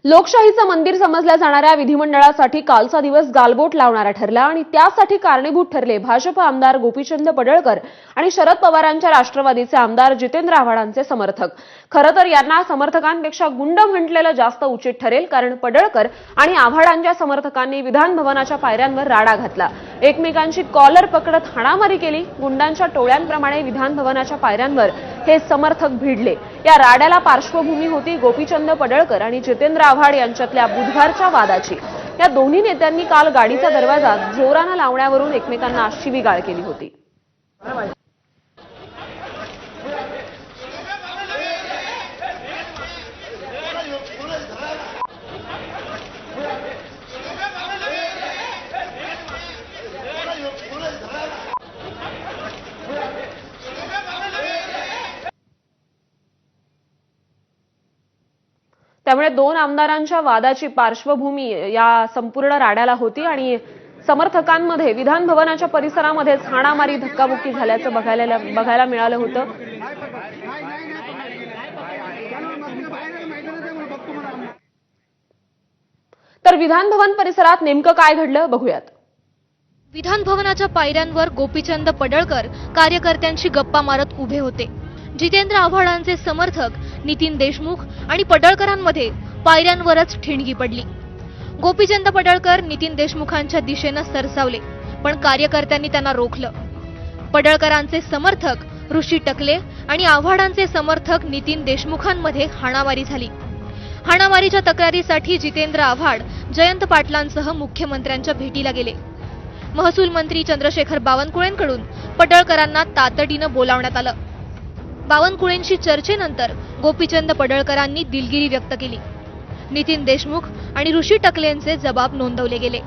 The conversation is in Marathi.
लोकशाहीचं मंदिर समजल्या जाणाऱ्या विधिमंडळासाठी कालचा दिवस गालबोट लावणारा ठरला आणि त्यासाठी कारणीभूत ठरले भाजप आमदार गोपीचंद पडळकर आणि शरद पवारांच्या राष्ट्रवादीचे आमदार जितेंद्र आव्हाडांचे समर्थक। खरं तर यांना समर्थकांपेक्षा गुंड म्हटलेलं जास्त उचित ठरेल, कारण पडळकर आणि आव्हाडांच्या समर्थकांनी विधान भवनाच्या पायऱ्यांवर राडा घातला, एकमेकांची कॉलर पकडत हाणामारी केली। गुंडांच्या टोळ्यांप्रमाणे विधान भवनाच्या पायऱ्यांवर हे समर्थक भिडले। या राड्याला पार्श्वभूमी होती गोपीचंद पडळकर आणि जितेंद्र आव्हाड यांच्यातल्या बुधवारच्या वादाची। या दोन्ही नेत्यांनी काल गाडीचा दरवाजा जोराने लावण्यावरून एकमेकांना शिवीगाळ केली होती। त्यामुळे दोन आमदारांच्या वादाची पार्श्वभूमी या संपूर्ण राड्याला होती आणि समर्थकांमध्ये विधान भवनाच्या परिसरामध्ये हाणामारी धक्काबुक्की झाल्याचं बघायला मिळालं होतं। तर विधान भवन परिसरात नेमकं काय घडलं बघूयात। विधान भवनाच्या पायऱ्यांवर गोपीचंद पडळकर कार्यकर्त्यांशी गप्पा मारत उभे होते। जितेंद्र आव्हाडांचे समर्थक नितीन देशमुख आणि पडळकरांमध्ये पायऱ्यांवरच ठिणगी पडली। गोपीचंद पडळकर नितीन देशमुखांच्या दिशेने सरसावले, पण कार्यकर्त्यांनी त्यांना रोखलं। पडळकरांचे समर्थक ऋषी टकले आणि आव्हाडांचे समर्थक नितीन देशमुखांमध्ये हाणामारी झाली। हाणामारीच्या तक्रारीसाठी जितेंद्र आव्हाड जयंत पाटलांसह मुख्यमंत्र्यांच्या भेटीला गेले। महसूल मंत्री चंद्रशेखर बावनकुळेंकडून पडळकरांना तातडीनं बोलावण्यात आलं। बावनकुळेंशी चर्चेनंतर गोपीचंद पडळकरांनी दिलगिरी व्यक्त केली। नितीन देशमुख आणि ऋषी टकलेंचे जबाब नोंदवले गेले।